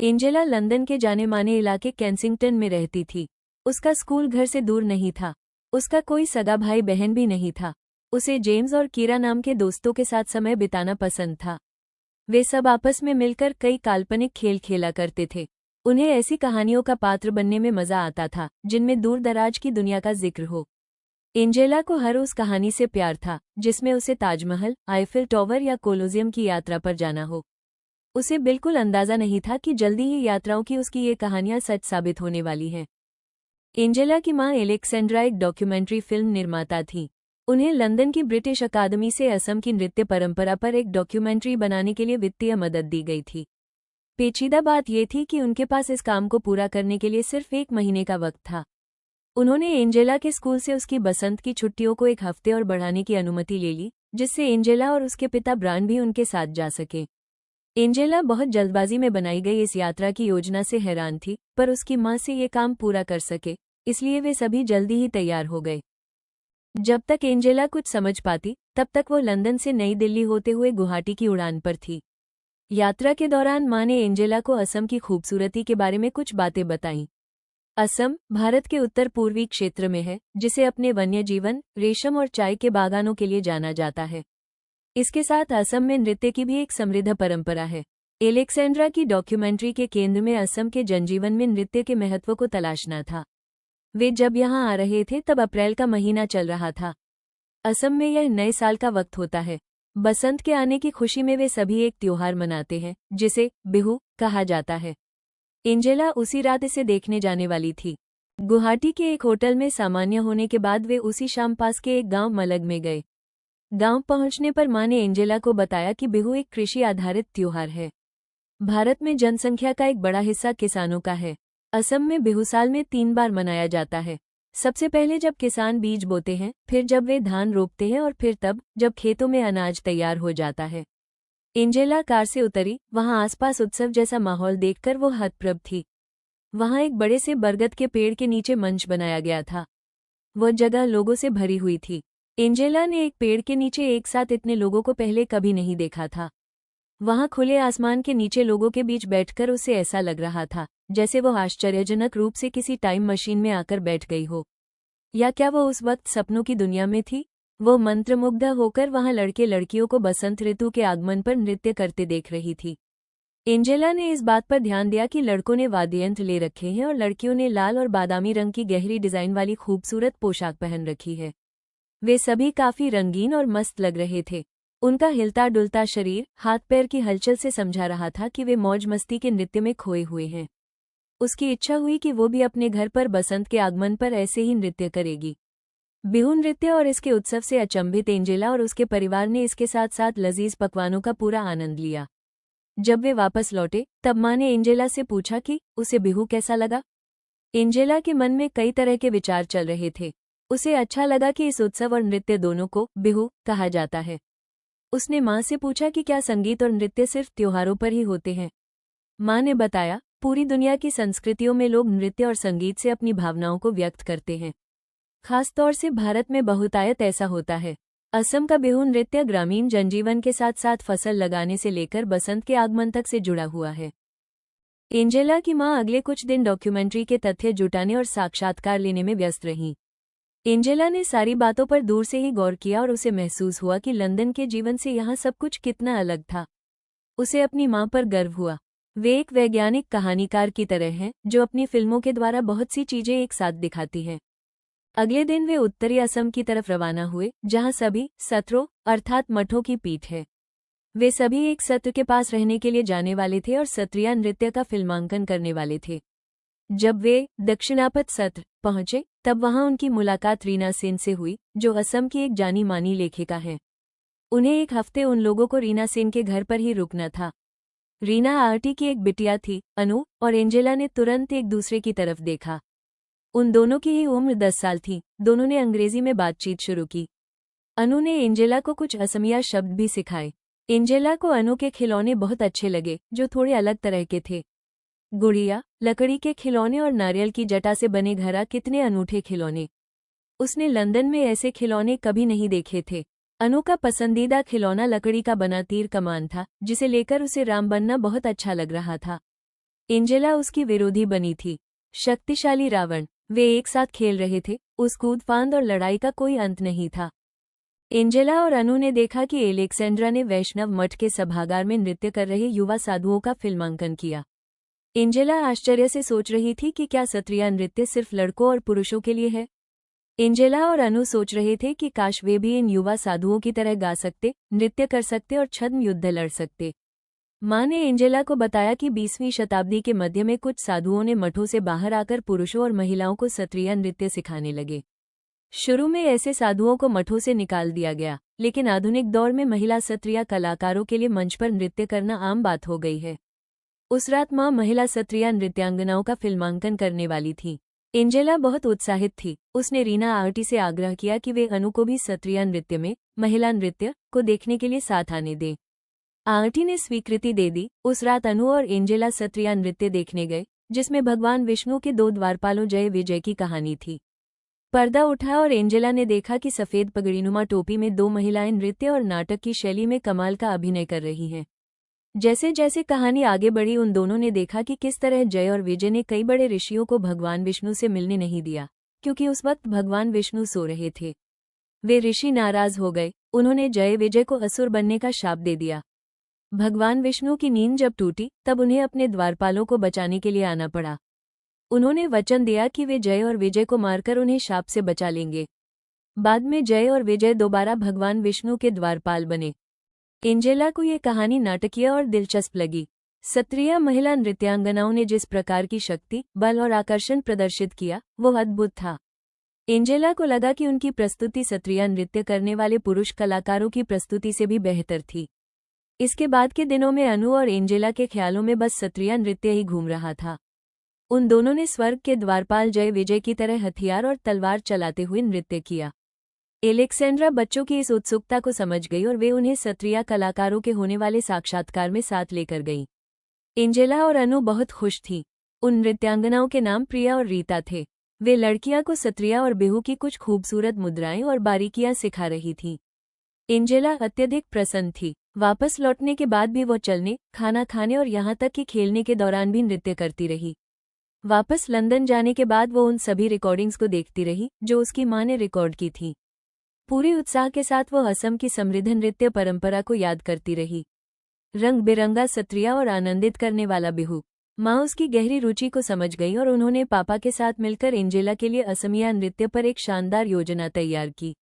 Angela London के जाने माने इलाके केंसिंगटन में रहती थी। उसका स्कूल घर से दूर नहीं था। उसका कोई सगा भाई बहन भी नहीं था। उसे जेम्स और कीरा नाम के दोस्तों के साथ समय बिताना पसंद था। वे सब आपस में मिलकर कई काल्पनिक खेल खेला करते थे। उन्हें ऐसी कहानियों का पात्र बनने में मजा आता था जिनमें दूर दराज की दुनिया का जिक्र हो। एंजेला को हर उस कहानी से प्यार था जिसमें उसे ताजमहल, आईफिल टॉवर या कोलोजियम की यात्रा पर जाना हो। उसे बिल्कुल अंदाजा नहीं था कि जल्दी ही यात्राओं की उसकी ये कहानियां सच साबित होने वाली हैं। एंजेला की मां एलेक्सेंड्रा एक डॉक्यूमेंट्री फिल्म निर्माता थीं। उन्हें लंदन की ब्रिटिश अकादमी से असम की नृत्य परंपरा पर एक डॉक्यूमेंट्री बनाने के लिए वित्तीय मदद दी गई थी। पेचीदा बात यह थी कि उनके पास इस काम को पूरा करने के लिए सिर्फ 1 महीने का वक्त था। उन्होंने एंजेला के स्कूल से उसकी बसंत की छुट्टियों को 1 हफ्ते और बढ़ाने की अनुमति ले ली, जिससे एंजेला और उसके पिता ब्रायन भी उनके साथ जा सके। एंजेला बहुत जल्दबाजी में बनाई गई इस यात्रा की योजना से हैरान थी, पर उसकी मां से ये काम पूरा कर सके, इसलिए वे सभी जल्दी ही तैयार हो गए। जब तक एंजेला कुछ समझ पाती, तब तक वो लंदन से नई दिल्ली होते हुए गुवाहाटी की उड़ान पर थी। यात्रा के दौरान मां ने एंजेला को असम की खूबसूरती के बारे में कुछ बातें बताईं। असम भारत के उत्तर पूर्वी क्षेत्र में है, जिसे अपने वन्य जीवन, रेशम और चाय के बागानों के लिए जाना जाता है। इसके साथ असम में नृत्य की भी एक समृद्ध परंपरा है। एलेक्सेंड्रा की डॉक्यूमेंट्री के केंद्र में असम के जनजीवन में नृत्य के महत्व को तलाशना था। वे जब यहाँ आ रहे थे तब अप्रैल का महीना चल रहा था। असम में यह नए साल का वक्त होता है। बसंत के आने की खुशी में वे सभी एक त्योहार मनाते हैं, जिसे बिहू कहा जाता है। एंजेला उसी रात इसे देखने जाने वाली थी। गुवाहाटी के एक होटल में सामान्य होने के बाद वे उसी शाम पास के एक गांव मलग में गए। गांव पहुंचने पर मां ने एंजेला को बताया कि बिहू एक कृषि आधारित त्योहार है। भारत में जनसंख्या का एक बड़ा हिस्सा किसानों का है। असम में बिहू साल में 3 बार मनाया जाता है। सबसे पहले जब किसान बीज बोते हैं, फिर जब वे धान रोपते हैं और फिर तब जब खेतों में अनाज तैयार हो जाता है। एंजेला कार से उतरी। वहां आसपास उत्सव जैसा माहौल देखकर वो हतप्रभ थी। वहां एक बड़े से बरगद के पेड़ के नीचे मंच बनाया गया था। वह जगह लोगों से भरी हुई थी। एंजेला ने एक पेड़ के नीचे एक साथ इतने लोगों को पहले कभी नहीं देखा था। वहां खुले आसमान के नीचे लोगों के बीच बैठकर उसे ऐसा लग रहा था जैसे वो आश्चर्यजनक रूप से किसी टाइम मशीन में आकर बैठ गई हो। या क्या वो उस वक्त सपनों की दुनिया में थी? वो मंत्रमुग्ध होकर वहां लड़के लड़कियों को बसंत ऋतु के आगमन पर नृत्य करते देख रही थी। एंजेला ने इस बात पर ध्यान दिया कि लड़कों ने वाद्ययंत्र ले रखे हैं और लड़कियों ने लाल और बादामी रंग की गहरी डिजाइन वाली खूबसूरत पोशाक पहन रखी है। वे सभी काफी रंगीन और मस्त लग रहे थे। उनका हिलता डुलता शरीर हाथ पैर की हलचल से समझा रहा था कि वे मौज मस्ती के नृत्य में खोए हुए हैं। उसकी इच्छा हुई कि वो भी अपने घर पर बसंत के आगमन पर ऐसे ही नृत्य करेगी। बिहू नृत्य और इसके उत्सव से अचंभित एंजेला और उसके परिवार ने इसके साथ साथ लजीज पकवानों का पूरा आनंद लिया। जब वे वापस लौटे तब मां ने एंजेला से पूछा कि उसे बिहू कैसा लगा। एंजेला के मन में कई तरह के विचार चल रहे थे। उसे अच्छा लगा कि इस उत्सव और नृत्य दोनों को बिहू कहा जाता है। उसने मां से पूछा कि क्या संगीत और नृत्य सिर्फ त्योहारों पर ही होते हैं। मां ने बताया, पूरी दुनिया की संस्कृतियों में लोग नृत्य और संगीत से अपनी भावनाओं को व्यक्त करते हैं। खासतौर से भारत में बहुतायत ऐसा होता है। असम का बिहू नृत्य ग्रामीण जनजीवन के साथ साथ फसल लगाने से लेकर बसंत के आगमन तक से जुड़ा हुआ है। एंजेला की मां अगले कुछ दिन डॉक्यूमेंट्री के तथ्य जुटाने और साक्षात्कार लेने में व्यस्त रहीं। एंजेला ने सारी बातों पर दूर से ही गौर किया और उसे महसूस हुआ कि लंदन के जीवन से यहाँ सब कुछ कितना अलग था। उसे अपनी मां पर गर्व हुआ। वे एक वैज्ञानिक कहानीकार की तरह हैं जो अपनी फिल्मों के द्वारा बहुत सी चीजें एक साथ दिखाती हैं। अगले दिन वे उत्तरी असम की तरफ रवाना हुए, जहां सभी सत्रों अर्थात मठों की पीठ है। वे सभी एक सत्र के पास रहने के लिए जाने वाले थे और सत्रिया नृत्य का फिल्मांकन करने वाले थे। जब वे दक्षिणापथ सत्र पहुंचे तब वहां उनकी मुलाकात रीना सेन से हुई, जो असम की एक जानी मानी लेखिका है। उन्हें 1 हफ्ते उन लोगों को रीना सेन के घर पर ही रुकना था। रीना आरटी की एक बिटिया थी, अनु, और एंजेला ने तुरंत एक दूसरे की तरफ देखा। उन दोनों की ही उम्र 10 साल थी। दोनों ने अंग्रेजी में बातचीत शुरू की। अनु ने एंजेला को कुछ असमिया शब्द भी सिखाए। एंजेला को अनु के खिलौने बहुत अच्छे लगे, जो थोड़े अलग तरह के थे। गुड़िया, लकड़ी के खिलौने और नारियल की जटा से बने घड़ा, कितने अनूठे खिलौने। उसने लंदन में ऐसे खिलौने कभी नहीं देखे थे। अनु का पसंदीदा खिलौना लकड़ी का बना तीर कमान था, जिसे लेकर उसे राम बनना बहुत अच्छा लग रहा था। एंजेला उसकी विरोधी बनी थी। शक्तिशाली रावण। वे एक साथ खेल रहे थे, उस कूदफांद और लड़ाई का कोई अंत नहीं था। एंजेला और अनु ने देखा कि एलेक्सेंड्रा ने वैष्णव मठ के सभागार में नृत्य कर रहे युवा साधुओं का फिल्मांकन किया। एंजेला आश्चर्य से सोच रही थी कि क्या क्षत्रिय नृत्य सिर्फ लड़कों और पुरुषों के लिए है। एंजेला और अनु सोच रहे थे कि काश वे भी इन युवा साधुओं की तरह गा सकते, नृत्य कर सकते और छद्म युद्ध लड़ सकते। माँ ने एंजेला को बताया कि 20वीं शताब्दी के मध्य में कुछ साधुओं ने मठों से बाहर आकर पुरुषों और महिलाओं को क्षत्रिय नृत्य सिखाने लगे। शुरू में ऐसे साधुओं को मठों से निकाल दिया गया, लेकिन आधुनिक दौर में महिला क्षत्रिय कलाकारों के लिए मंच पर नृत्य करना आम बात हो गई है। उस रात माँ महिला क्षत्रिय नृत्यांगनाओं का फिल्मांकन करने वाली थी। एंजेला बहुत उत्साहित थी। उसने रीना आर्टी से आग्रह किया कि वे अनु को भी क्षत्रिय नृत्य में महिला नृत्य को देखने के लिए साथ आने दें। आर्टी ने स्वीकृति दे दी। उस रात अनु और एंजेला क्षत्रिय नृत्य देखने गए, जिसमें भगवान विष्णु के 2 द्वारपालों जय विजय की कहानी थी। पर्दा उठा और एंजेला ने देखा कि सफेद पगड़ीनुमा टोपी में 2 महिलाएं नृत्य और नाटक की शैली में कमाल का अभिनय कर रही हैं। जैसे जैसे कहानी आगे बढ़ी, उन दोनों ने देखा कि किस तरह जय और विजय ने कई बड़े ऋषियों को भगवान विष्णु से मिलने नहीं दिया, क्योंकि उस वक्त भगवान विष्णु सो रहे थे। वे ऋषि नाराज हो गए। उन्होंने जय विजय को असुर बनने का शाप दे दिया। भगवान विष्णु की नींद जब टूटी, तब उन्हें अपने द्वारपालों को बचाने के लिए आना पड़ा। उन्होंने वचन दिया कि वे जय और विजय को मारकर उन्हें शाप से बचा लेंगे। बाद में जय और विजय दोबारा भगवान विष्णु के द्वारपाल बने। एंजेला को ये कहानी नाटकीय और दिलचस्प लगी। क्षत्रिय महिला नृत्यांगनाओं ने जिस प्रकार की शक्ति, बल और आकर्षण प्रदर्शित किया, वो अद्भुत था। एंजेला को लगा कि उनकी प्रस्तुति क्षत्रिय नृत्य करने वाले पुरुष कलाकारों की प्रस्तुति से भी बेहतर थी। इसके बाद के दिनों में अनु और एंजेला के ख्यालों में बस क्षत्रिय नृत्य ही घूम रहा था। उन दोनों ने स्वर्ग के द्वारपाल जय विजय की तरह हथियार और तलवार चलाते हुए नृत्य किया। एलेक्सेंड्रा बच्चों की इस उत्सुकता को समझ गई और वे उन्हें क्षत्रिय कलाकारों के होने वाले साक्षात्कार में साथ लेकर गईं। एंजेला और अनु बहुत खुश थीं। उन नृत्यांगनाओं के नाम प्रिया और रीता थे। वे लड़कियां को क्षत्रिय और बिहू की कुछ खूबसूरत मुद्राएं और बारीकियां सिखा रही थीं। एंजेला अत्यधिक प्रसन्न थी। वापस लौटने के बाद भी वो चलने, खाना खाने और यहाँ तक कि खेलने के दौरान भी नृत्य करती रही। वापस लंदन जाने के बाद वो उन सभी रिकॉर्डिंग्स को देखती रही जो उसकी माँ ने रिकॉर्ड की थी। पूरे उत्साह के साथ वो असम की समृद्ध नृत्य परंपरा को याद करती रही। रंग बिरंगा, क्षत्रिय और आनंदित करने वाला बिहू। माँ उसकी गहरी रुचि को समझ गई और उन्होंने पापा के साथ मिलकर एंजेला के लिए असमिया नृत्य पर एक शानदार योजना तैयार की।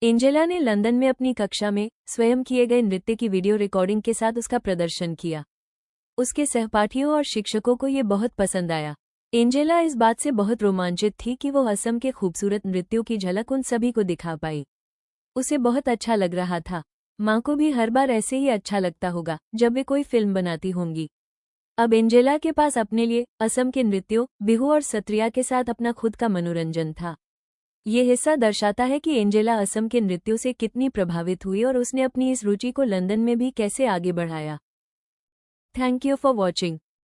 एंजेला ने लंदन में अपनी कक्षा में स्वयं किए गए नृत्य की वीडियो रिकॉर्डिंग के साथ उसका प्रदर्शन किया। उसके सहपाठियों और शिक्षकों को ये बहुत पसंद आया। एंजेला इस बात से बहुत रोमांचित थी कि वो असम के खूबसूरत नृत्यों की झलक उन सभी को दिखा पाई। उसे बहुत अच्छा लग रहा था। माँ को भी हर बार ऐसे ही अच्छा लगता होगा जब वे कोई फिल्म बनाती होंगी। अब एंजेला के पास अपने लिए असम के नृत्यों, बिहू और क्षत्रिय के साथ अपना खुद का मनोरंजन था। ये हिस्सा दर्शाता है कि एंजेला असम के नृत्यों से कितनी प्रभावित हुई और उसने अपनी इस रुचि को लंदन में भी कैसे आगे बढ़ाया। Thank you for watching.